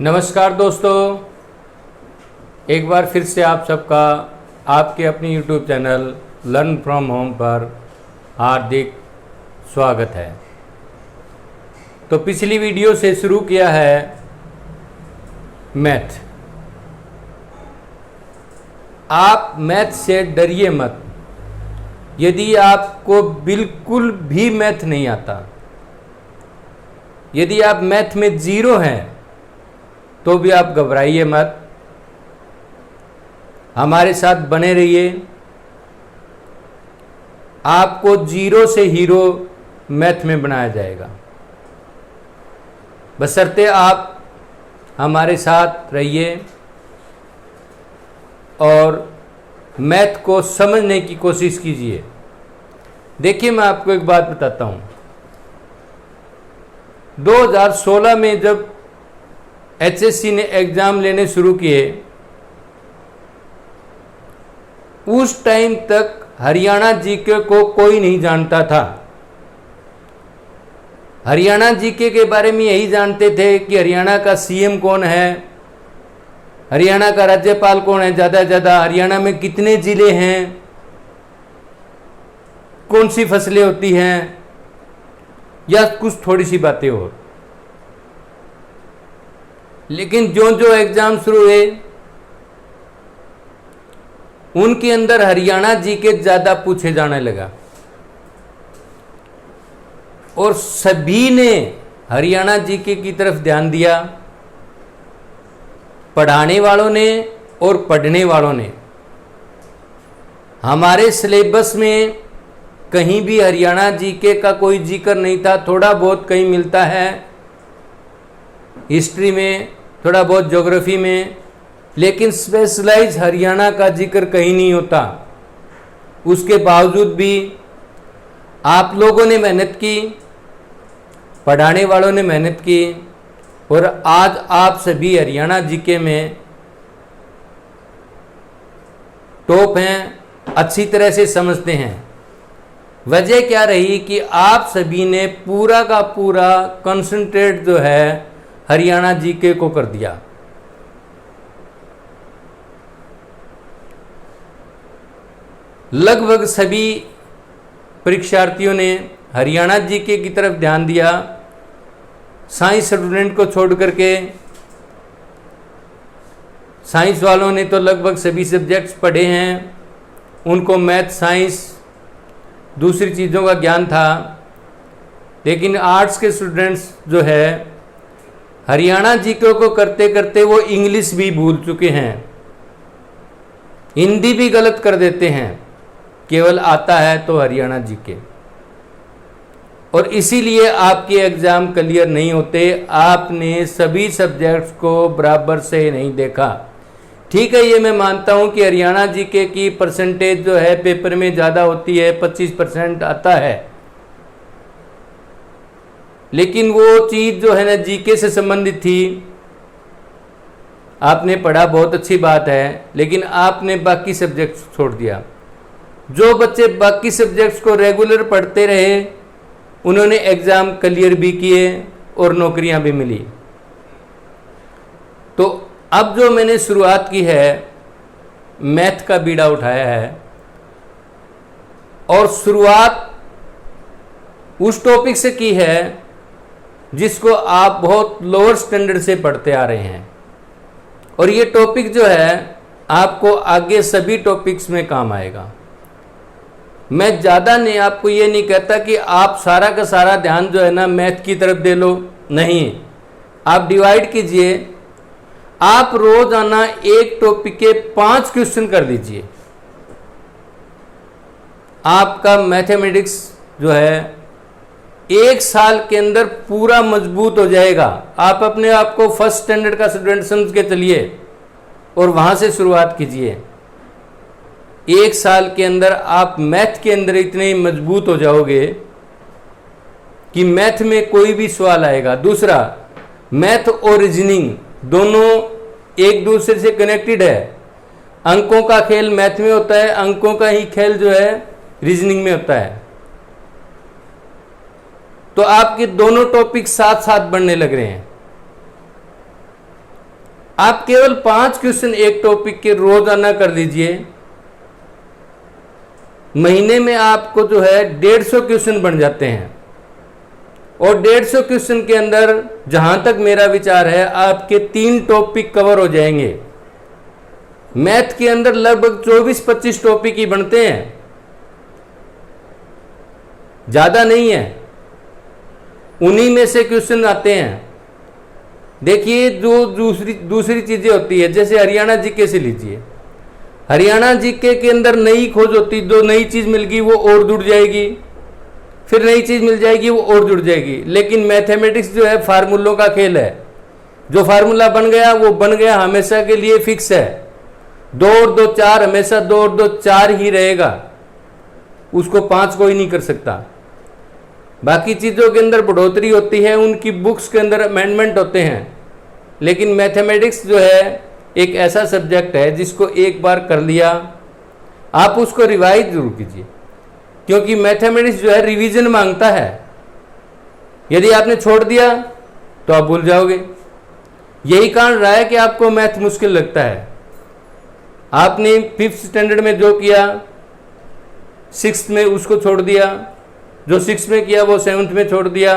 नमस्कार दोस्तों, एक बार फिर से आप सबका आपके अपने YouTube channel learn from home पर हार्दिक स्वागत है। तो पिछली वीडियो से शुरू किया है मैथ। आप मैथ से डरिए मत। यदि आपको बिल्कुल भी मैथ नहीं आता, यदि आप मैथ में ज़ीरो हैं, तो भी आप घबराइए मत। हमारे साथ बने रहिए। आपको जीरो से हीरो मैथ में बनाया जाएगा, बशर्ते आप हमारे साथ रहिए और मैथ को समझने की कोशिश कीजिए। देखिए, मैं आपको एक बात बताता हूँ। 2016 में जब एचएससी ने एग्ज़ाम लेने शुरू किए, उस टाइम तक हरियाणा जीके को कोई नहीं जानता था। हरियाणा जीके के बारे में यही जानते थे कि हरियाणा का सीएम कौन है, हरियाणा का राज्यपाल कौन है, ज़्यादा से ज़्यादा हरियाणा में कितने ज़िले हैं, कौन सी फसलें होती हैं, या कुछ थोड़ी सी बातें और। लेकिन जो जो एग्ज़ाम शुरू हुए, उनके अंदर हरियाणा जीके ज़्यादा पूछे जाने लगा और सभी ने हरियाणा जीके की तरफ ध्यान दिया, पढ़ाने वालों ने और पढ़ने वालों ने। हमारे सिलेबस में कहीं भी हरियाणा जीके का कोई जिक्र नहीं था। थोड़ा बहुत कहीं मिलता है हिस्ट्री में, थोड़ा बहुत ज्योग्राफी में, लेकिन स्पेशलाइज हरियाणा का जिक्र कहीं नहीं होता। उसके बावजूद भी आप लोगों ने मेहनत की, पढ़ाने वालों ने मेहनत की और आज आप सभी हरियाणा जीके में टॉप हैं, अच्छी तरह से समझते हैं। वजह क्या रही कि आप सभी ने पूरा का पूरा कंसंट्रेट जो है हरियाणा जीके को कर दिया। लगभग सभी परीक्षार्थियों ने हरियाणा जीके की तरफ ध्यान दिया। साइंस स्टूडेंट को छोड़ करके साइंस वालों ने तो लगभग सभी सब्जेक्ट्स पढ़े हैं, उनको मैथ, साइंस, दूसरी चीज़ों का ज्ञान था। लेकिन आर्ट्स के स्टूडेंट्स जो है हरियाणा जीके को करते करते वो इंग्लिश भी भूल चुके हैं, हिंदी भी गलत कर देते हैं, केवल आता है तो हरियाणा जीके। और इसीलिए आपके एग्ज़ाम क्लियर नहीं होते। आपने सभी सब्जेक्ट्स को बराबर से नहीं देखा। ठीक है, ये मैं मानता हूँ कि हरियाणा जीके की परसेंटेज जो है पेपर में ज़्यादा होती है, 25% आता है, लेकिन वो चीज़ जो है ना जीके से संबंधित थी। आपने पढ़ा, बहुत अच्छी बात है, लेकिन आपने बाकी सब्जेक्ट्स छोड़ दिया। जो बच्चे बाकी सब्जेक्ट्स को रेगुलर पढ़ते रहे, उन्होंने एग्ज़ाम क्लियर भी किए और नौकरियां भी मिली। तो अब जो मैंने शुरुआत की है, मैथ का बीड़ा उठाया है और शुरुआत उस टॉपिक से की है जिसको आप बहुत लोअर स्टैंडर्ड से पढ़ते आ रहे हैं। और ये टॉपिक जो है आपको आगे सभी टॉपिक्स में काम आएगा। मैं ज़्यादा नहीं, आपको ये नहीं कहता कि आप सारा का सारा ध्यान जो है ना मैथ की तरफ दे लो, नहीं। आप डिवाइड कीजिए। आप रोजाना एक टॉपिक के 5 क्वेश्चन कर दीजिए। आपका मैथमेटिक्स जो है 1 साल के अंदर पूरा मजबूत हो जाएगा। आप अपने आप को फर्स्ट स्टैंडर्ड का स्टूडेंट समझ के चलिए और वहाँ से शुरुआत कीजिए। 1 साल के अंदर आप मैथ के अंदर इतने मजबूत हो जाओगे कि मैथ में कोई भी सवाल आएगा। दूसरा, मैथ और रीजनिंग दोनों एक दूसरे से कनेक्टेड है। अंकों का खेल मैथ में होता है, अंकों का ही खेल जो है रीजनिंग में होता है। तो आपके दोनों टॉपिक साथ साथ बढ़ने लग रहे हैं। आप केवल 5 क्वेश्चन एक टॉपिक के रोजाना कर लीजिए, महीने में आपको जो है 150 क्वेश्चन बन जाते हैं। और 150 क्वेश्चन के अंदर जहां तक मेरा विचार है आपके 3 टॉपिक कवर हो जाएंगे। मैथ के अंदर लगभग 24-25 टॉपिक ही बनते हैं, ज्यादा नहीं है, उन्हीं में से क्वेश्चन आते हैं। देखिए जो दूसरी चीजें होती है, जैसे हरियाणा जीके से लीजिए, हरियाणा जीके के अंदर नई खोज होती, जो नई चीज मिल गई वो और जुड़ जाएगी, फिर नई चीज मिल जाएगी वो और जुड़ जाएगी। लेकिन मैथमेटिक्स जो है फार्मूलों का खेल है, जो फार्मूला बन गया वो बन गया, हमेशा के लिए फिक्स है। 2 और 2 4, हमेशा 2 और 2 4 ही रहेगा, उसको 5 कोई नहीं कर सकता। बाकी चीजों के अंदर बढ़ोतरी होती है, उनकी बुक्स के अंदर अमेंडमेंट होते हैं। लेकिन मैथमेटिक्स जो है एक ऐसा सब्जेक्ट है जिसको एक बार कर लिया, आप उसको रिवाइज जरूर कीजिए, क्योंकि मैथमेटिक्स जो है रिवीजन मांगता है। यदि आपने छोड़ दिया तो आप भूल जाओगे। यही कारण रहा है कि आपको मैथ मुश्किल लगता है। आपने 5th स्टैंडर्ड में जो किया 6th में उसको छोड़ दिया, जो 6th में किया वो 7th में छोड़ दिया,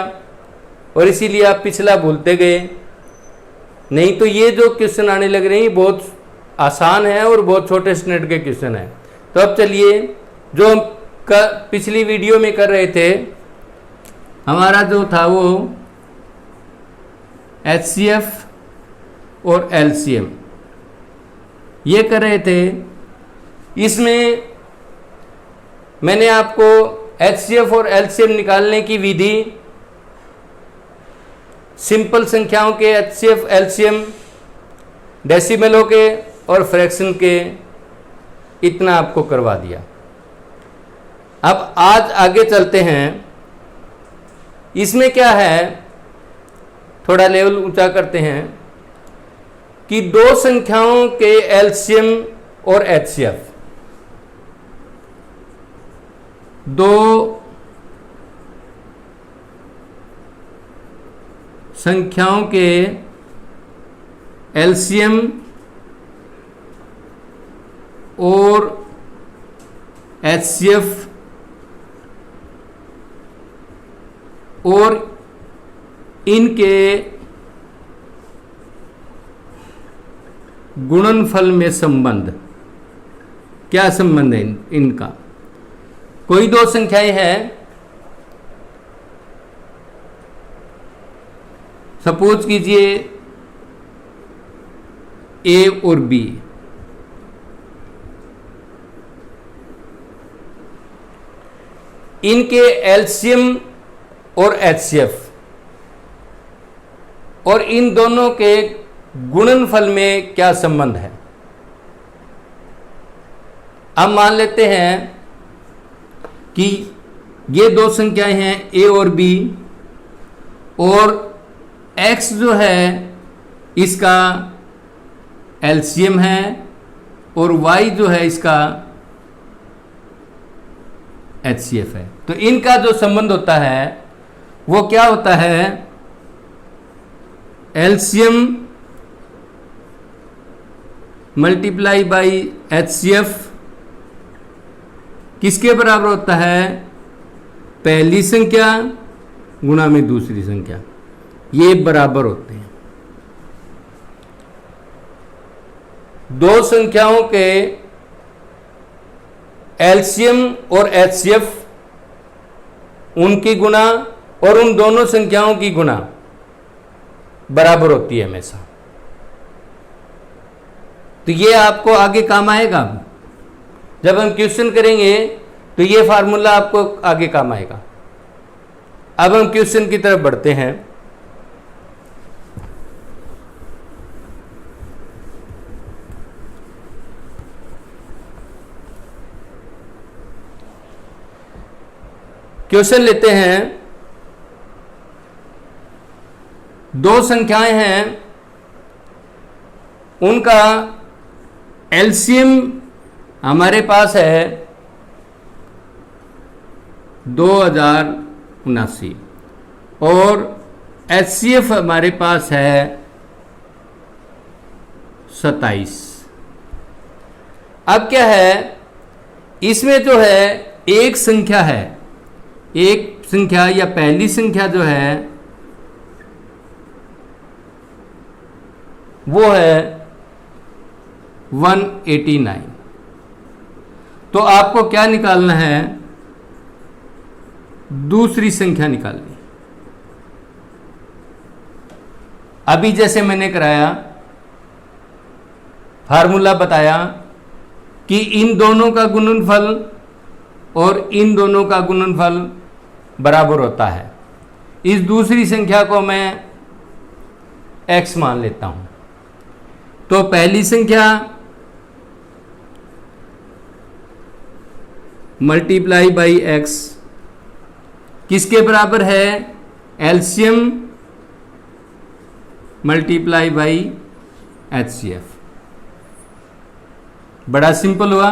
और इसीलिए आप पिछला भूलते गए। नहीं तो ये जो क्वेश्चन आने लग रहे हैं बहुत आसान है और बहुत छोटे स्टैंडर्ड के क्वेश्चन है। तो अब चलिए, जो हम पिछली वीडियो में कर रहे थे, हमारा जो था वो HCF और LCM ये कर रहे थे। इसमें मैंने आपको HCF और LCM निकालने की विधि, सिंपल संख्याओं के HCF LCM, डेसिमलों के और फ्रैक्शन के, इतना आपको करवा दिया। अब आज आगे चलते हैं। इसमें क्या है, थोड़ा लेवल ऊंचा करते हैं कि 2 संख्याओं के LCM और HCF, 2 संख्याओं के LCM और HCF और इनके गुणनफल में संबंध, क्या संबंध है इनका। कोई 2 संख्याएं हैं, सपोज कीजिए A और B, इनके LCM और HCF और इन दोनों के गुणनफल में क्या संबंध है। अब मान लेते हैं कि ये 2 संख्याएं हैं A और B, और X जो है इसका LCM है और Y जो है इसका HCF है। तो इनका जो संबंध होता है वो क्या होता है, LCM मल्टीप्लाई बाई HCF किसके बराबर होता है, पहली संख्या गुणा में दूसरी संख्या, ये बराबर होते हैं। 2 संख्याओं के LCM और HCF, उनकी गुणा और उन दोनों संख्याओं की गुणा बराबर होती है हमेशा। तो ये आपको आगे काम आएगा, जब हम क्वेश्चन करेंगे तो ये फार्मूला आपको आगे काम आएगा। अब हम क्वेश्चन की तरफ बढ़ते हैं। क्वेश्चन लेते हैं, 2 संख्याएं हैं, उनका LCM हमारे पास है 2079 और HCF हमारे पास है 27। अब क्या है, इसमें जो है एक संख्या है, एक संख्या या पहली संख्या जो है वो है 189। तो आपको क्या निकालना है, दूसरी संख्या निकालनी। अभी जैसे मैंने कराया, फार्मूला बताया कि इन दोनों का गुणनफल और इन दोनों का गुणनफल बराबर होता है। इस दूसरी संख्या को मैं x मान लेता हूं। तो पहली संख्या मल्टीप्लाई बाई x किसके बराबर है, एलसीएम मल्टीप्लाई बाई HCF। बड़ा सिंपल हुआ,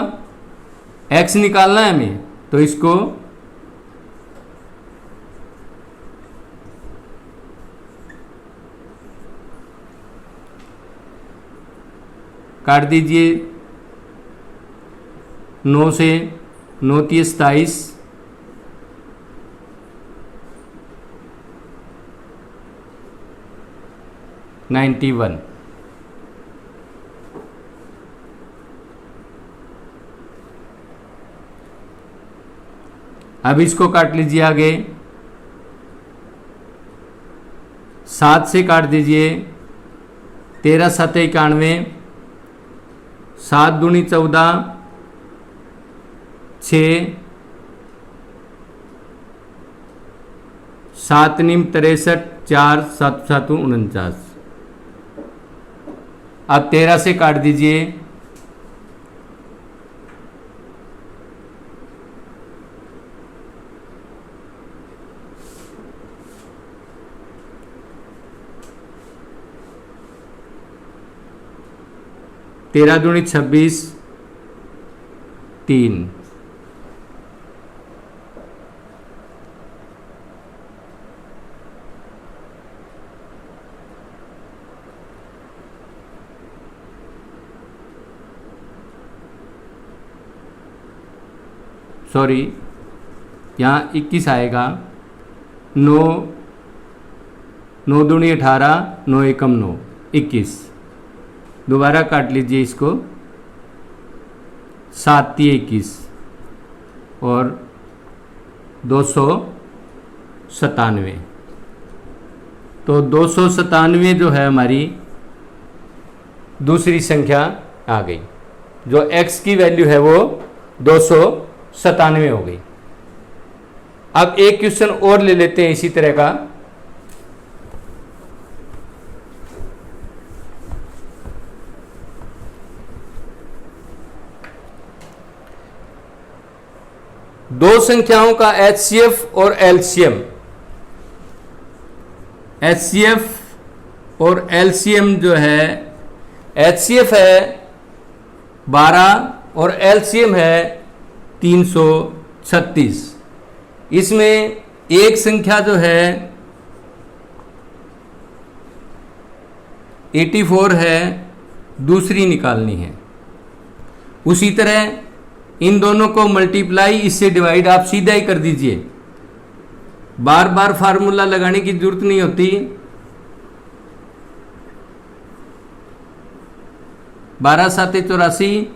x निकालना है हमें, तो इसको काट दीजिए। 9 से 9 × 27, 91। अब इसको काट लीजिए आगे, 7 से काट दीजिए, 13 × 7 = 91, 7 दूनी 14, 6, 7 × 9 = 63, 4 × 7 = 49। अब 13 से काट दीजिए, 13 दूनी 26, 3। सॉरी, यहाँ 21 आएगा। 9 दूनी 18, 9 एकम 9, 21। दोबारा काट लीजिए इसको, 7 × 21 और 297। तो 297 जो है हमारी दूसरी संख्या आ गई। जो x की वैल्यू है वो 297 हो गई। अब एक क्वेश्चन और ले लेते हैं इसी तरह का। दो संख्याओं का HCF और LCM। HCF और LCM जो है, HCF है 12 और LCM है 336। इसमें एक संख्या जो है 84 है, दूसरी निकालनी है। उसी तरह इन दोनों को मल्टीप्लाई, इससे डिवाइड आप सीधा ही कर दीजिए, बार बार फार्मूला लगाने की जरूरत नहीं होती। 12 × 7 = 84,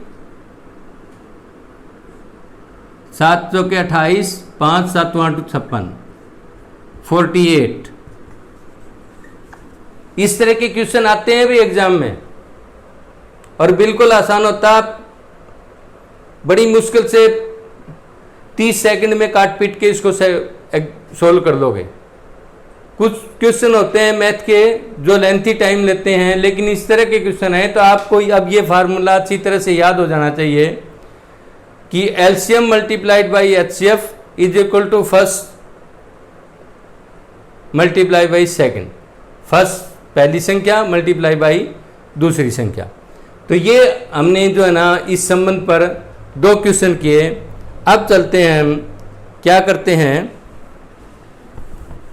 7 × 4 = 28, 5 × 7 = 56, 48। इस तरह के क्वेश्चन आते हैं भी एग्जाम में और बिल्कुल आसान होता। आप बड़ी मुश्किल से 30 सेकंड में काट पीट के इसको सोल्व कर लोगे। कुछ क्वेश्चन होते हैं मैथ के जो लेंथी टाइम लेते हैं, लेकिन इस तरह के क्वेश्चन है तो आपको अब ये फार्मूला अच्छी तरह से याद हो जाना चाहिए कि LCM multiplied by HCF is equal to first multiply by second, first पहली संख्या मल्टीप्लाई बाई दूसरी संख्या। तो ये हमने जो है ना इस संबंध पर 2 क्वेश्चन किए। अब चलते हैं, हम क्या करते हैं,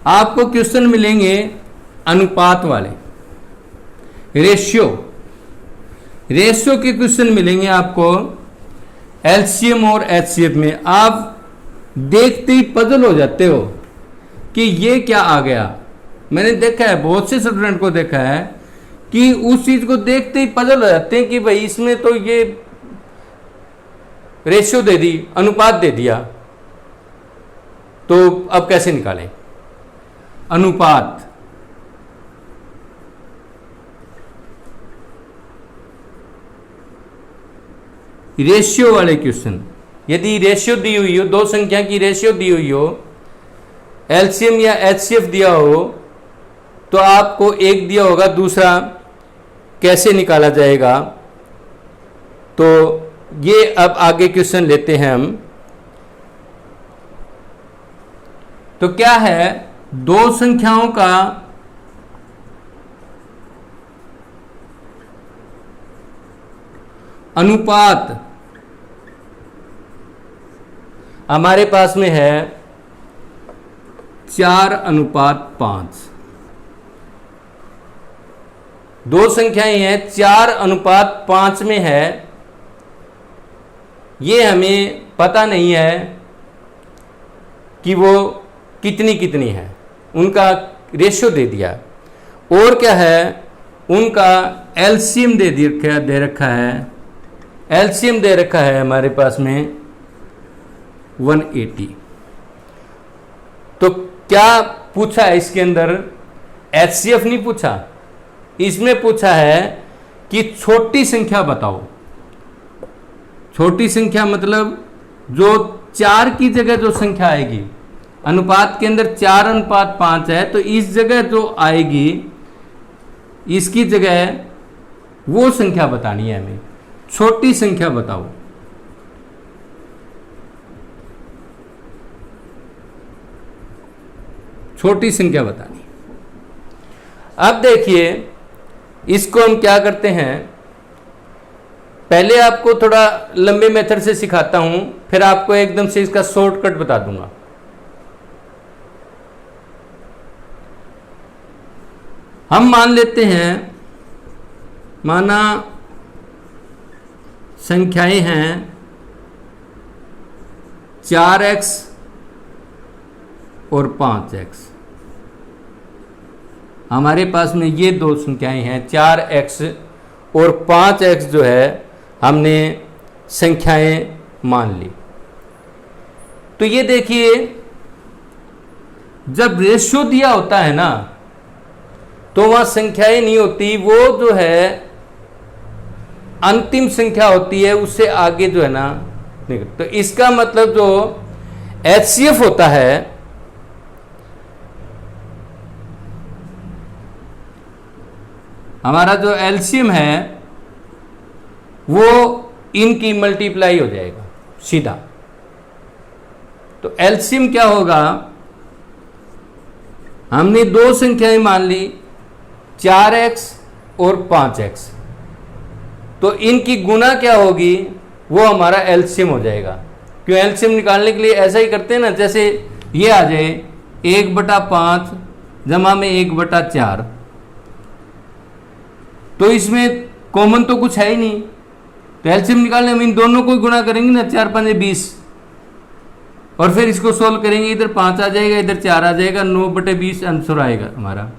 आपको क्वेश्चन मिलेंगे अनुपात वाले, रेशियो। रेशियो के क्वेश्चन मिलेंगे आपको एलसीएम और एचसीएफ में। आप देखते ही पजल हो जाते हो कि ये क्या आ गया। मैंने देखा है, बहुत से स्टूडेंट को देखा है कि उस चीज को देखते ही पजल हो जाते हैं कि भाई इसमें तो ये रेशियो दे दी, अनुपात दे दिया, तो अब कैसे निकालें अनुपात। रेशियो वाले क्वेश्चन, यदि रेशियो दी हुई हो, दो संख्या की रेशियो दी हुई हो, एलसीएम या एचसीएफ दिया हो, तो आपको एक दिया होगा, दूसरा कैसे निकाला जाएगा। तो ये अब आगे क्वेश्चन लेते हैं हम। तो क्या है, दो संख्याओं का अनुपात हमारे पास में है 4:5। दो संख्याएं हैं 4:5 में है, ये हमें पता नहीं है कि वो कितनी कितनी है, उनका रेशियो दे दिया। और क्या है, उनका एलसीएम दे रखा है। एलसीएम दे रखा है हमारे पास में 180। तो क्या पूछा है इसके अंदर, एचसीएफ नहीं पूछा, इसमें पूछा है कि छोटी संख्या बताओ। छोटी संख्या मतलब जो 4 की जगह जो संख्या आएगी, अनुपात के अंदर 4:5 है, तो इस जगह जो आएगी, इसकी जगह वो संख्या बतानी है हमें। छोटी संख्या बताओ। छोटी संख्या बतानी। अब देखिए, इसको हम क्या करते हैं, पहले आपको थोड़ा लंबे मेथड से सिखाता हूं, फिर आपको एकदम से इसका शॉर्टकट बता दूंगा। हम मान लेते हैं, माना संख्याएं हैं 4x और 5x। हमारे पास में ये दो संख्याएं हैं 4x और 5x, जो है हमने संख्याएं मान ली। तो ये देखिए, जब रेशियो दिया होता है ना, तो वहां संख्याएं नहीं होती, वो जो है अंतिम संख्या होती है, उससे आगे जो है ना। तो इसका मतलब जो एचसीएफ होता है, हमारा जो एलसीएम है, वो इनकी मल्टीप्लाई हो जाएगा सीधा। तो एलसीएम क्या होगा, हमने दो संख्याएं मान ली 4x और 5x, तो इनकी गुना क्या होगी, वो हमारा एलसीएम हो जाएगा। क्यों, एलसीएम निकालने के लिए ऐसा ही करते हैं ना, जैसे ये आ जाए 1/5 जमा में 1/4, तो इसमें कॉमन तो कुछ है ही नहीं, तो एलसीएम निकालने हम इन दोनों को गुना करेंगे ना, 4 5 20, और फिर इसको सोल्व करेंगे, इधर 5 आ जाएगा, इधर 4 आ जाएगा, 9/20 आंसर आएगा हमारा।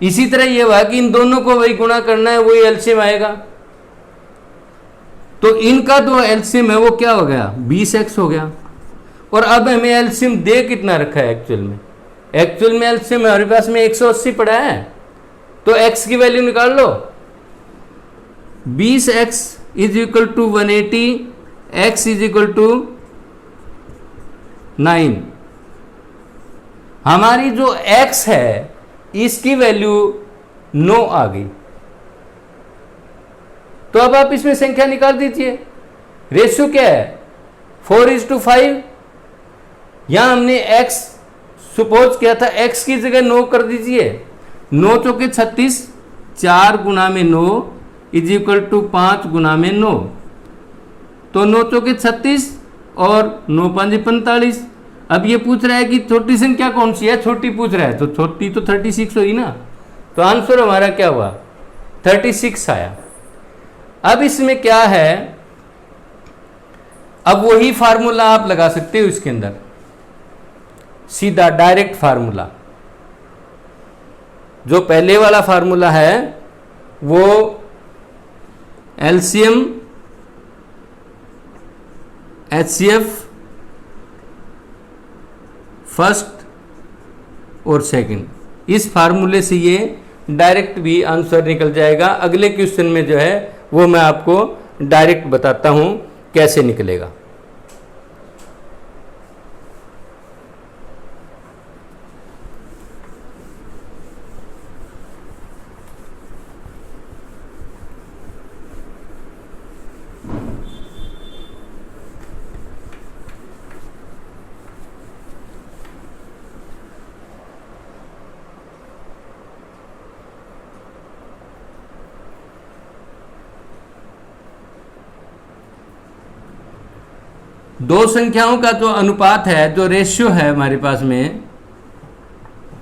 इसी तरह ये हुआ कि इन दोनों को वही गुणा करना है, वही एलसीएम आएगा। तो इनका जो एलसीएम है वो क्या हो गया, 20x हो गया। और अब हमें एलसीएम दे कितना रखा है एक्चुअल में, एक्चुअल में एलसीएम हमारे पास में 180 पड़ा है, तो x की वैल्यू निकाल लो। 20x is equal to 180, x is equal to 9। हमारी जो x है इसकी वैल्यू 9 आ गई। तो अब आप इसमें संख्या निकाल दीजिए। रेशियो क्या है, 4:5। यहां हमने x सपोज किया था, x की जगह 9 कर दीजिए। 9 चौके 36, 4 गुना में 9 इज इक्वल टू 5 गुना में 9, तो 9 चौके 36 और 9 5 45। अब ये पूछ रहा है कि छोटी संख्या कौन सी है, छोटी पूछ रहा है, तो छोटी तो 36 हुई ना, तो आंसर हमारा क्या हुआ, 36 आया। अब इसमें क्या है, अब वही फार्मूला आप लगा सकते हो इसके अंदर, सीधा डायरेक्ट फार्मूला। जो पहले वाला फार्मूला है वो एलसीएम एचसीएफ फर्स्ट और सेकंड, इस फार्मूले से ये डायरेक्ट भी आंसर निकल जाएगा। अगले क्वेश्चन में जो है वो मैं आपको डायरेक्ट बताता हूं कैसे निकलेगा। दो संख्याओं का जो अनुपात है, जो रेशियो है हमारे पास में,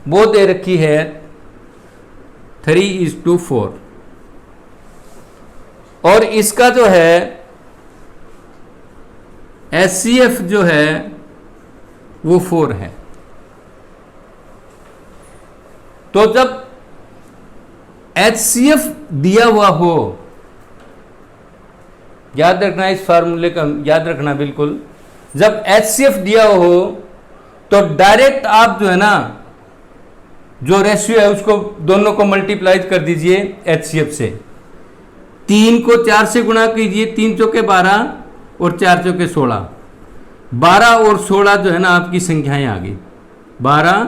वो दे रखी है 3:4 और इसका जो है एचसीएफ जो है वो 4 है। तो जब एचसीएफ दिया हुआ हो, याद रखना, इस फार्मूले का याद रखना बिल्कुल, जब एचसीएफ दिया हो तो डायरेक्ट आप जो है ना, जो रेशियो है उसको दोनों को मल्टीप्लाई कर दीजिए एचसीएफ से। 3 को 4 से गुणा कीजिए, 3 चौके 12 और 4 चौके 16, 12 और 16 जो है ना आपकी संख्याएं आ गई। 12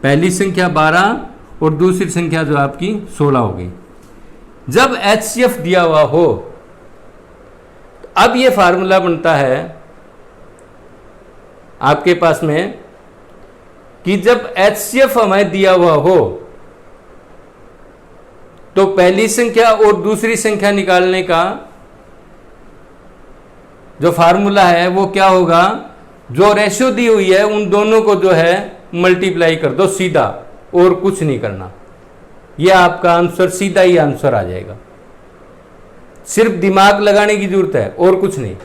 पहली संख्या 12 और दूसरी संख्या जो आपकी 16 हो गई। जब एचसीएफ दिया हुआ हो, अब ये फार्मूला बनता है आपके पास में कि जब एचसीएफ हमें दिया हुआ हो तो पहली संख्या और दूसरी संख्या निकालने का जो फार्मूला है वो क्या होगा, जो रेशियो दी हुई है उन दोनों को जो है मल्टीप्लाई कर दो सीधा, और कुछ नहीं करना। यह आपका आंसर, सीधा ही आंसर आ जाएगा। सिर्फ दिमाग लगाने की जरूरत है और कुछ नहीं।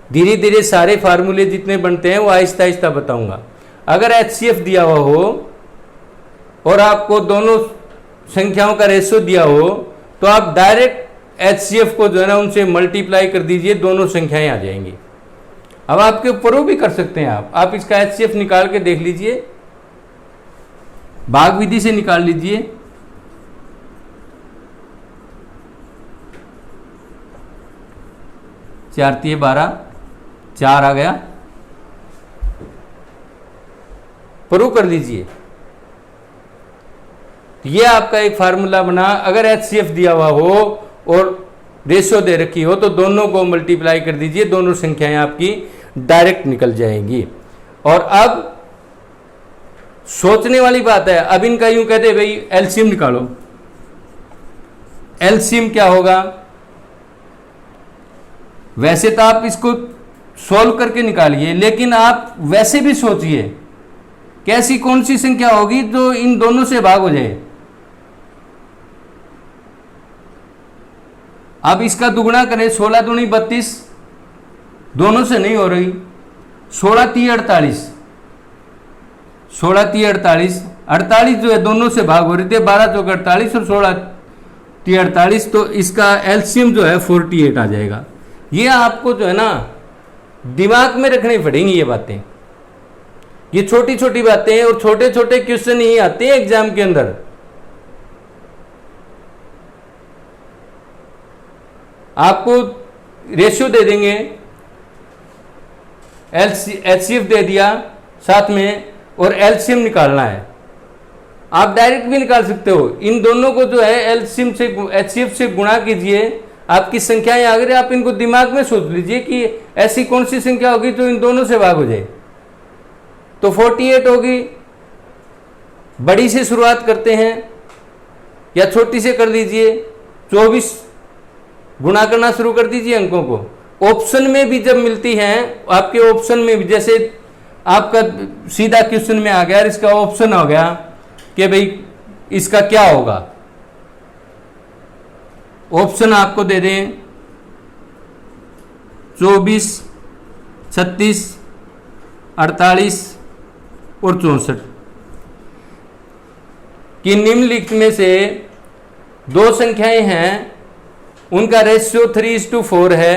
धीरे धीरे सारे फार्मूले जितने बनते हैं वो आहिस्ता आहिस्ता बताऊंगा। अगर एचसीएफ दिया हुआ हो और आपको दोनों संख्याओं का रेशियो दिया हो तो आप डायरेक्ट एचसीएफ को जो है ना उनसे मल्टीप्लाई कर दीजिए, दोनों संख्याएं आ जाएंगी। अब आपके ऊपर वो भी कर सकते हैं, आप इसका एचसीएफ निकाल के देख लीजिए, भाग विधि से निकाल लीजिए। चार तिये 12, 4 आ गया, प्रूव कर लीजिए। ये आपका एक फार्मूला बना। अगर एचसीएफ दिया हुआ हो और रेशियो दे रखी हो तो दोनों को मल्टीप्लाई कर दीजिए, दोनों संख्याएं आपकी डायरेक्ट निकल जाएंगी। और अब सोचने वाली बात है, अब इनका यूं कहते भाई एलसीएम निकालो। एलसीएम क्या होगा, वैसे तो आप इसको सॉल्व करके निकालिए, लेकिन आप वैसे भी सोचिए कैसी कौन सी संख्या होगी जो इन दोनों से भाग हो जाए। अब इसका दुगुना करें, 16 दूनी 32, दोनों से नहीं हो रही। 16 तिये 48, 16 तिये 48, 48 जो है दोनों से भाग हो रही थी, 12 चौके 48 और 16 तिये 48, तो इसका एलसीएम जो है 48 आ जाएगा। ये आपको जो है ना दिमाग में रखनी पड़ेंगी ये बातें। ये छोटी छोटी बातें हैं और छोटे छोटे क्वेश्चन ही आते हैं एग्जाम के अंदर। आपको रेशियो दे देंगे, एचसीएफ दे दिया साथ में, और एलसीएम निकालना है। आप डायरेक्ट भी निकाल सकते हो। इन दोनों को जो है एलसीएम से एचसीएफ से गुणा कीजिए, आपकी संख्याएं आ गई। आप इनको दिमाग में सोच लीजिए कि ऐसी कौन सी संख्या होगी जो इन दोनों से भाग हो जाए। तो 48 होगी। बड़ी से शुरुआत करते हैं या छोटी से कर लीजिए, 24 गुणा करना शुरू कर दीजिए अंकों को। ऑप्शन में भी जब मिलती हैं, आपके ऑप्शन में भी, जैसे आपका सीधा क्वेश्चन में आ गया, इसका ऑप्शन हो गया कि भाई इसका क्या होगा, ऑप्शन आपको दे दें 24, 36, 48 और 64 कि निम्नलिखित में से दो संख्याएं हैं, उनका रेशियो 3:4 है,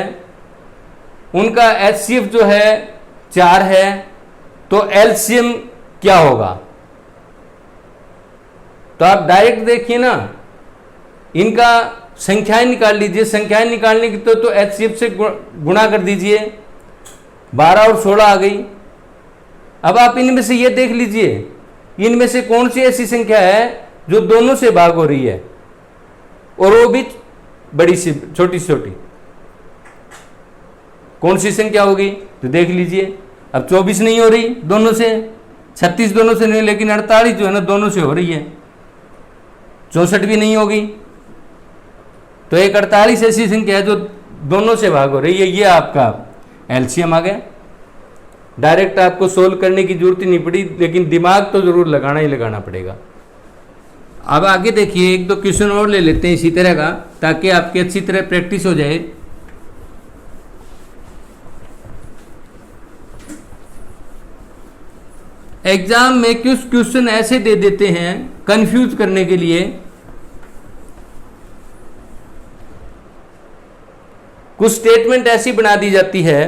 उनका एचसीएफ जो है 4 है, तो एलसीएम क्या होगा? तो आप डायरेक्ट देखिए ना, इनका संख्याएं निकाल लीजिए। संख्याएं निकालने की तो एचसीएफ से गुणा कर दीजिए, 12 और 16 आ गई। अब आप इनमें से ये देख लीजिए, इनमें से कौन सी ऐसी संख्या है जो दोनों से भाग हो रही है, और वो भी बड़ी सी छोटी छोटी। कौन सी संख्या होगी तो देख लीजिए। अब 24 नहीं हो रही दोनों से, 36 दोनों से नहीं, लेकिन 48 जो है ना दोनों से हो रही है। 64 भी नहीं होगी, तो एक 48 ऐसी संख्या है जो दोनों से भाग हो रही है। ये आपका एलसीएम आ गया। डायरेक्ट आपको सोल्व करने की जरूरत ही नहीं पड़ी, लेकिन दिमाग तो जरूर लगाना ही लगाना पड़ेगा। अब आगे देखिए, एक दो क्वेश्चन और ले लेते हैं इसी तरह का, ताकि आपकी अच्छी तरह प्रैक्टिस हो जाए। एग्जाम में कुछ क्वेश्चन ऐसे दे देते हैं कंफ्यूज करने के लिए, कुछ स्टेटमेंट ऐसी बना दी जाती है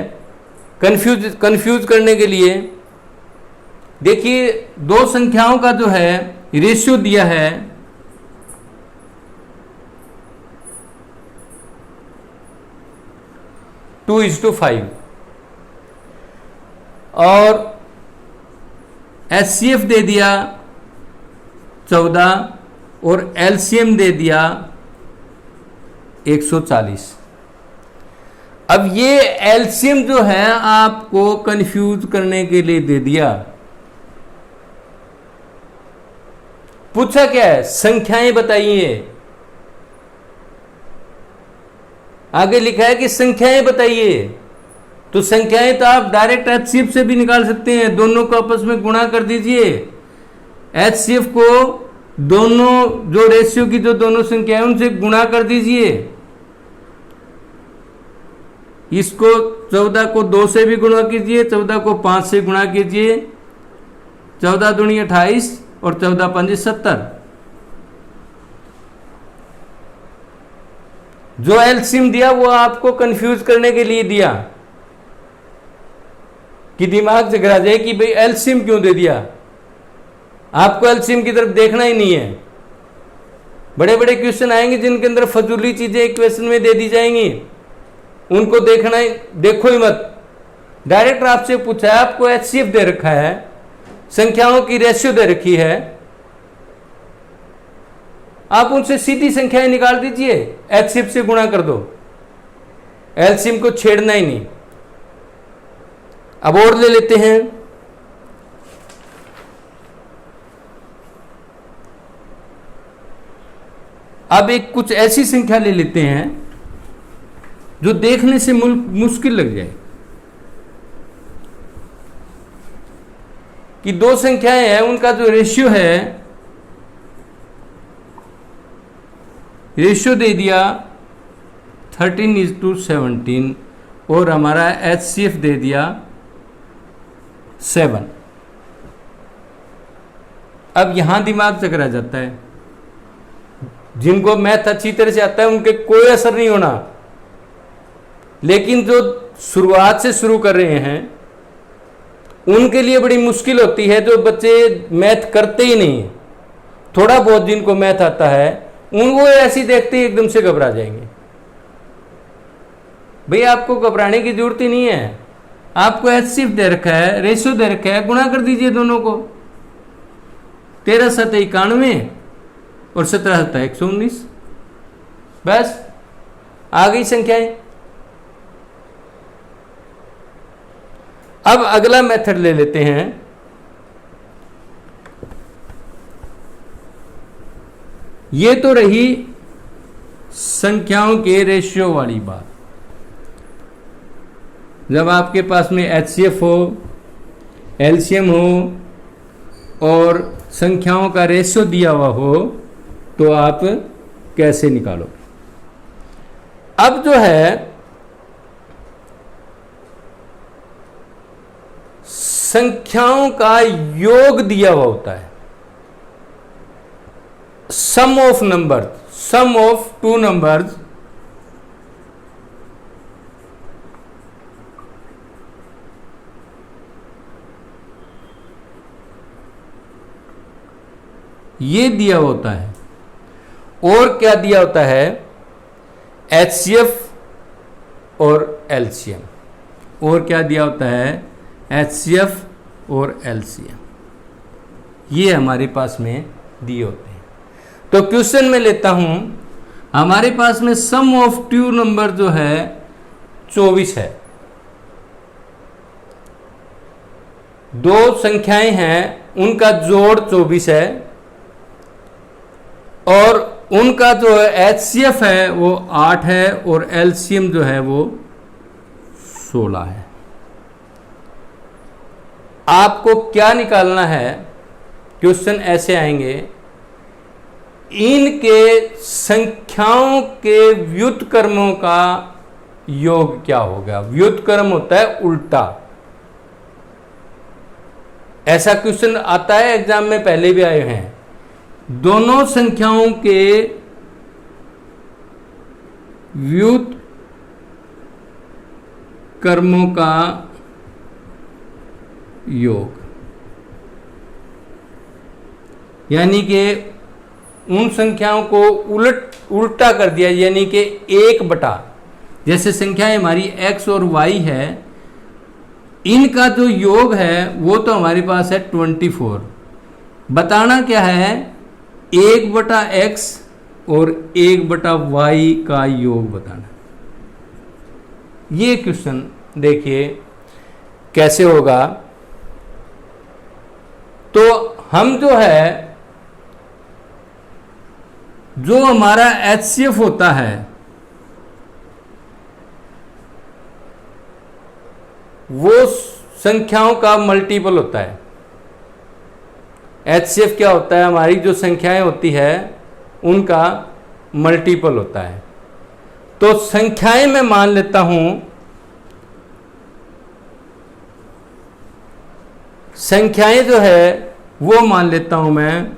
कंफ्यूज करने के लिए। देखिए, दो संख्याओं का जो है रेशियो दिया है 2:5 और एचसीएफ दे दिया 14 और एलसीएम दे दिया 140। अब ये एलसीएम जो है आपको कंफ्यूज करने के लिए दे दिया। पूछा क्या है? संख्याएं बताइए। आगे लिखा है कि संख्याएं बताइए, तो संख्याएं तो आप डायरेक्ट एचसीएफ से भी निकाल सकते हैं। दोनों को आपस में गुणा कर दीजिए। एचसीएफ को दोनों जो रेशियो की जो दोनों संख्याएं उनसे गुणा कर दीजिए। इसको 14 को 2 से भी गुणा कीजिए, 14 को 5 से गुणा कीजिए, 14 दूनी 28 और 14 पंजे 70। जो एलसीएम दिया वो आपको कंफ्यूज करने के लिए दिया, कि दिमाग से घरा जाए कि भाई एलसीएम क्यों दे दिया। आपको एलसीएम की तरफ देखना ही नहीं है। बड़े बड़े क्वेश्चन आएंगे जिनके अंदर फजूली चीजें क्वेश्चन में दे दी जाएंगी, उनको देखना ही देखो ही मत। डायरेक्ट आपसे पूछा है, आपको एचसीएफ दे रखा है, संख्याओं की रेशियो दे रखी है, आप उनसे सीधी संख्याएं निकाल दीजिए, एचसीएफ से गुणा कर दो। एलसीएम को छेड़ना ही नहीं। अब और ले लेते हैं। अब एक कुछ ऐसी संख्या ले लेते हैं जो देखने से मुश्किल लग जाए, कि दो संख्याएं हैं, उनका जो रेशियो है, रेशियो दे दिया 13:17 और हमारा एचसीएफ दे दिया 7। अब यहां दिमाग चकरा जाता है। जिनको मैथ अच्छी तरह से आता है उनके कोई असर नहीं होना, लेकिन जो शुरुआत से शुरू कर रहे हैं उनके लिए बड़ी मुश्किल होती है। जो बच्चे मैथ करते ही नहीं, थोड़ा बहुत जिनको मैथ आता है, उनको ऐसी देखते ही एकदम से घबरा जाएंगे। भैया आपको घबराने की जरूरत ही नहीं है। आपको एचसीएफ दे रखा है, रेशियो दे रखा है, गुणा कर दीजिए दोनों को। 13 7 91 और 17 7 119, बस आ गई संख्याएं। अब अगला मेथड ले लेते हैं। ये तो रही संख्याओं के रेशियो वाली बात। जब आपके पास में एचसीएफ हो, एलसीएम हो और संख्याओं का रेशियो दिया हुआ हो, तो आप कैसे निकालो। अब जो है संख्याओं का योग दिया हुआ होता है, sum of number, sum of two numbers ये दिया होता है। और क्या दिया होता है? HCF और LCM। और क्या दिया होता है? HCF और LCM, ये हमारे पास में दिए होते हैं। तो क्वेश्चन में लेता हूं, हमारे पास में सम ऑफ टू नंबर जो है 24 है। दो संख्याएं हैं, उनका जोड़ 24 है और उनका जो HCF है वो 8 है और LCM जो है वो 16 है। आपको क्या निकालना है? क्वेश्चन ऐसे आएंगे, इनके संख्याओं के व्युत्क्रमों का योग क्या होगा? व्युत्क्रम होता है उल्टा। ऐसा क्वेश्चन आता है एग्जाम में, पहले भी आए हैं। दोनों संख्याओं के व्युत्क्रमों का योग, यानी कि उन संख्याओं को उल्टा कर दिया, यानी कि 1/, जैसे संख्याएं हमारी x और y है, इनका जो योग है वो तो हमारे पास है 24। बताना क्या है? 1/x और 1/y का योग बताना। ये क्वेश्चन देखिए कैसे होगा। तो हम जो है, जो हमारा HCF होता है वो संख्याओं का मल्टीपल होता है। HCF क्या होता है? हमारी जो संख्याएं होती है उनका मल्टीपल होता है। तो संख्याएं मैं मान लेता हूं, संख्याएं जो है वो मान लेता हूं मैं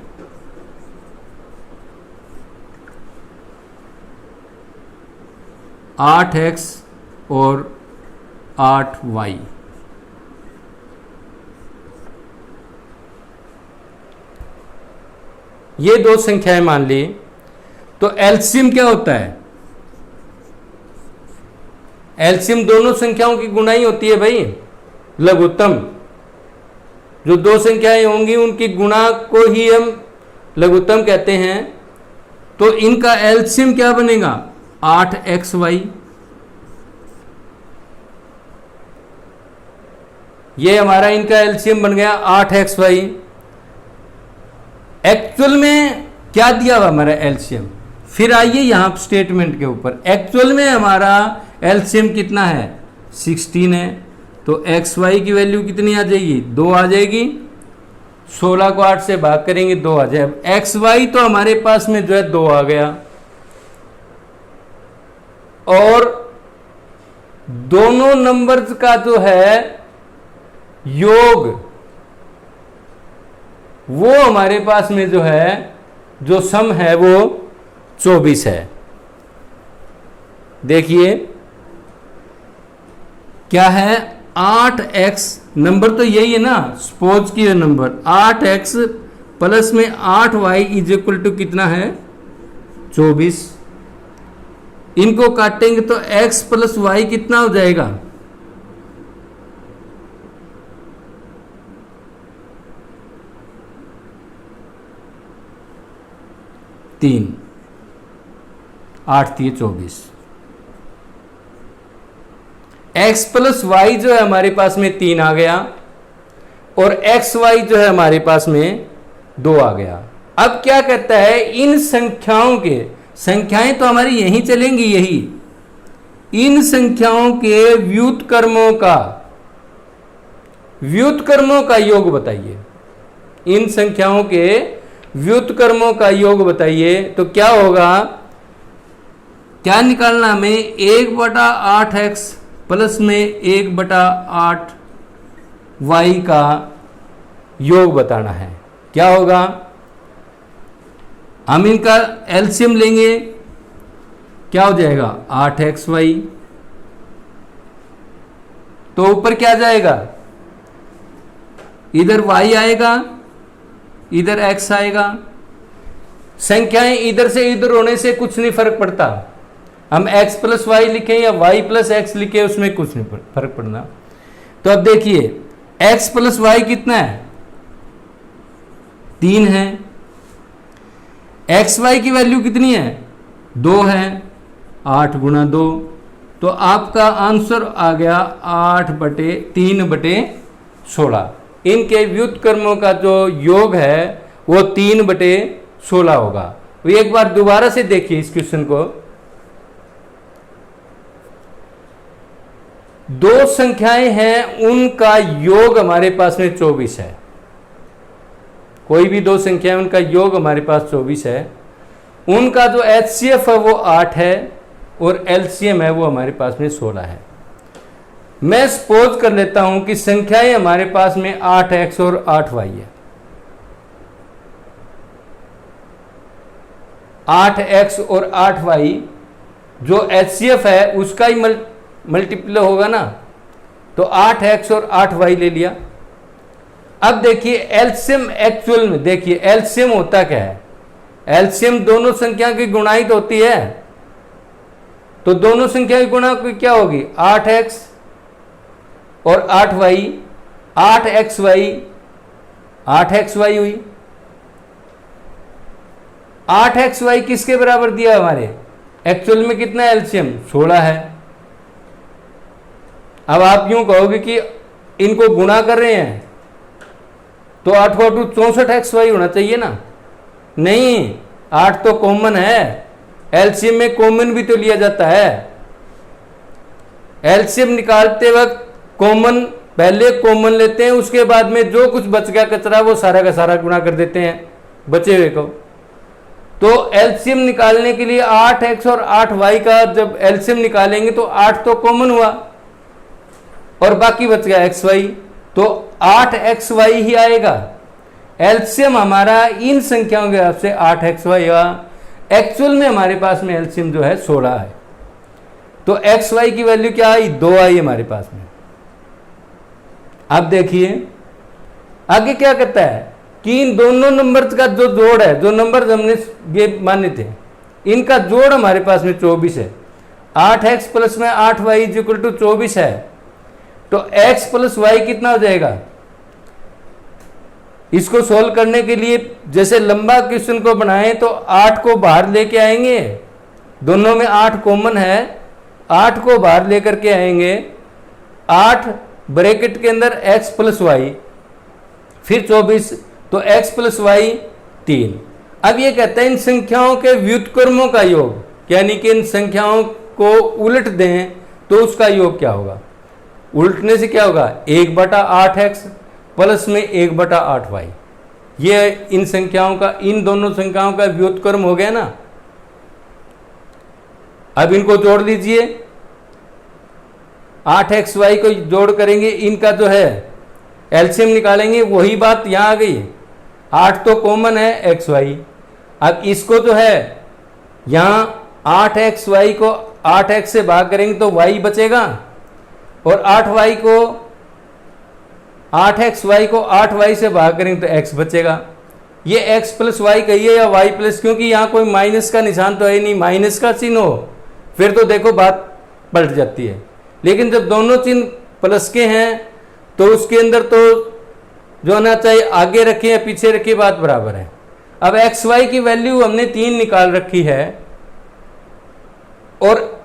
8x और 8y। ये दो संख्याएं मान ली। तो एलसीएम क्या होता है? एलसीएम दोनों संख्याओं की गुणा ही होती है भाई, लघुत्तम। जो दो संख्याएं होंगी उनकी गुणा को ही हम लघुत्तम कहते हैं। तो इनका एलसीएम क्या बनेगा? 8xy। ये हमारा इनका एलसीएम बन गया 8xy। एक्चुअल में क्या दिया हुआ हमारा एलसीएम? फिर आइए यहां स्टेटमेंट के ऊपर। एक्चुअल में हमारा एलसीएम कितना है? 16 है। तो xy की वैल्यू कितनी आ जाएगी? 2 आ जाएगी। 16 को 8 से भाग करेंगे 2 आ जाए। xy तो हमारे पास में जो है 2 आ गया। और दोनों नंबर्स का जो है योग, वो हमारे पास में जो है, जो सम है वो 24 है। देखिए क्या है? 8x, नंबर तो यही है ना, सपोज की नंबर 8x प्लस में 8y इज इक्वल टू कितना है? 24। इनको काटेंगे तो x प्लस y कितना हो जाएगा? 3। 8 3 24। x प्लस वाई जो है हमारे पास में 3 आ गया और एक्स वाई जो है हमारे पास में 2 आ गया। अब क्या कहता है? इन संख्याओं के, संख्याएं तो हमारी यहीं चलेंगी, यही, इन संख्याओं के व्युत्क्रमों का योग बताइए। इन संख्याओं के व्युत्क्रमों का योग बताइए। तो क्या होगा क्या निकालना हमें? 1/8x प्लस में 1/8y का योग बताना है। क्या होगा? हम इनका एलसीएम लेंगे, क्या हो जाएगा? 8xy। तो ऊपर क्या जाएगा? इधर y आएगा, इधर x आएगा। संख्याएं इधर से इधर होने से कुछ नहीं फर्क पड़ता, हम x प्लस वाई लिखें या y प्लस एक्स लिखें, उसमें कुछ नहीं फर्क पड़ना। तो अब देखिए x प्लस वाई कितना है? 3 है। एक्स वाई की वैल्यू कितनी है? 2 है। 8 गुणा 2, तो आपका आंसर आ गया 8/3/16। इनके व्युत्क्रमों का जो योग है वो 3/16 होगा। तो एक बार दोबारा से देखिए इस क्वेश्चन को। दो संख्याएं हैं, उनका योग हमारे पास में 24 है। कोई भी दो संख्याएं, उनका योग हमारे पास 24 है। उनका जो एचसीएफ है वो 8 है और एलसीएम है वो हमारे पास में 16 है। मैं सपोज कर लेता हूं कि संख्याएं हमारे पास में 8x और 8y है। 8x और 8y जो एचसीएफ है उसका ही मल्टीप्लाई होगा ना, तो 8x और 8y ले लिया। अब देखिए एलसीएम, एक्चुअल में देखिए एलसीएम होता क्या है? एलसीएम दोनों संख्या की गुणाहित होती है। तो दोनों संख्या की गुणा क्या होगी? 8x और 8y, 8xy हुई। 8xy किसके बराबर दिया हमारे? एक्चुअल में कितना एलसीएम? 16 है। अब आप यूं कहोगे कि इनको गुणा कर रहे हैं तो 8 को 64xy होना चाहिए ना। नहीं, 8 तो कॉमन है, एलसीएम में कॉमन भी तो लिया जाता है। एलसीएम निकालते वक्त कॉमन, पहले कॉमन लेते हैं, उसके बाद में जो कुछ बच गया कचरा वो सारा का सारा गुणा कर देते हैं बचे हुए को। तो एलसीएम निकालने के लिए 8x और 8y का जब एलसीएम निकालेंगे तो 8 तो कॉमन हुआ और बाकी बच गया xy, तो 8xy ही आएगा। एलसीएम हमारा इन संख्याओं के हिसाब से 8xy या एक्चुअल में हमारे पास में एलसीएम जो है 16 है। तो xy की वैल्यू क्या आई? 2 आई हमारे पास में। अब देखिए आगे क्या कहता है कि इन दोनों नंबर्स का जो जोड़ है, जो नंबर हमने ये माने थे, इनका जोड़ हमारे पास में 24 है। 8x प्लस में 8y इज इक्वल टू 24 है। तो x प्लस वाई कितना हो जाएगा? इसको सोल्व करने के लिए जैसे लंबा क्वेश्चन को बनाएं तो 8 को बाहर लेके आएंगे, दोनों में 8 कॉमन है, 8 को बाहर लेकर के आएंगे, 8 ब्रैकेट के अंदर x प्लस वाई, फिर 24, तो x प्लस वाई 3। अब ये कहता है इन संख्याओं के व्युत्क्रमों का योग, यानी कि इन संख्याओं को उलट दें तो उसका योग क्या होगा? उल्टने से क्या होगा? 1/8x प्लस में 1/8y। ये इन संख्याओं का, इन दोनों संख्याओं का व्युत्क्रम हो गया ना। अब इनको जोड़ लीजिए, 8xy को जोड़ करेंगे, इनका जो है एलसीएम निकालेंगे, वही बात यहां आ गई। 8 तो कॉमन है xy। अब इसको जो है यहां 8xy को 8x से भाग करेंगे तो y बचेगा, और 8xy को 8y से भाग करेंगे तो x बचेगा। ये x प्लस वाई कहिए या y प्लस, क्योंकि यहां कोई माइनस का निशान तो है नहीं, माइनस का चिन्ह हो फिर तो देखो बात पलट जाती है। लेकिन जब दोनों चिन्ह प्लस के हैं तो उसके अंदर तो जो होना चाहिए आगे रखे या पीछे रखे बात बराबर है। अब xy की वैल्यू हमने 3 निकाल रखी है और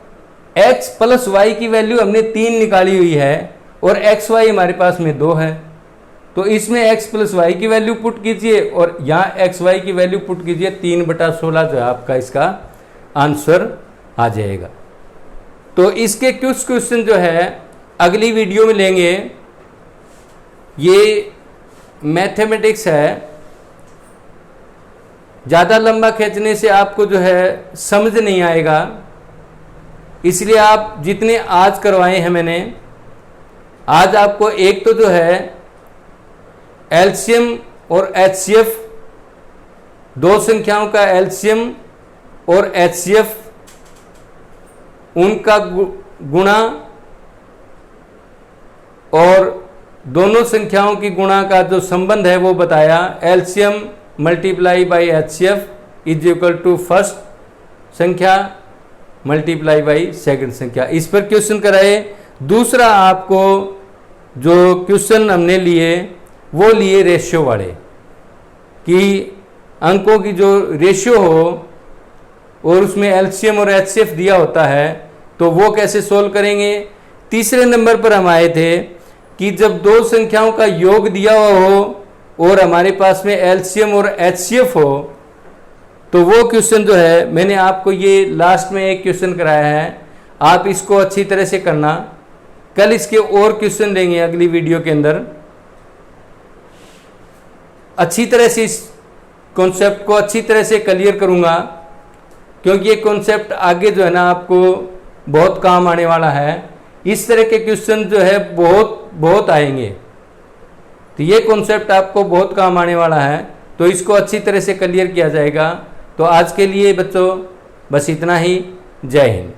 x प्लस वाई की वैल्यू हमने 3 निकाली हुई है और xy हमारे पास में 2 है। तो इसमें x प्लस वाई की वैल्यू पुट कीजिए और यहाँ xy की वैल्यू पुट कीजिए, 3/16 जो है आपका इसका आंसर आ जाएगा। तो इसके कुछ क्वेश्चन जो है अगली वीडियो में लेंगे। ये मैथमेटिक्स है, ज़्यादा लंबा खींचने से आपको जो है समझ नहीं आएगा, इसलिए आप जितने आज करवाए हैं मैंने, आज आपको एक तो जो है एलसीएम और एचसीएफ, दो संख्याओं का एलसीएम और एचसीएफ उनका गुणा और दोनों संख्याओं की गुणा का जो संबंध है वो बताया। LCM multiply by HCF is equal to first संख्या मल्टीप्लाई बाई सेकंड संख्या। इस पर क्वेश्चन कराए। दूसरा आपको जो क्वेश्चन हमने लिए वो लिए रेशियो वाले, कि अंकों की जो रेशियो हो और उसमें एलसीएम और एचसीएफ दिया होता है तो वो कैसे सोल्व करेंगे। तीसरे नंबर पर हम आए थे कि जब दो संख्याओं का योग दिया हुआ हो और हमारे पास में एलसीएम और एचसीएफ हो तो वो क्वेश्चन जो है मैंने आपको ये लास्ट में एक क्वेश्चन कराया है, आप इसको अच्छी तरह से करना। कल इसके और क्वेश्चन लेंगे अगली वीडियो के अंदर। अच्छी तरह से इस कॉन्सेप्ट को अच्छी तरह से क्लियर करूंगा, क्योंकि ये कॉन्सेप्ट आगे जो है ना आपको बहुत काम आने वाला है। इस तरह के क्वेश्चन जो है बहुत आएंगे, तो ये कॉन्सेप्ट आपको बहुत काम आने वाला है, तो इसको अच्छी तरह से क्लियर किया जाएगा। तो आज के लिए बच्चों बस इतना ही। जय हिंद।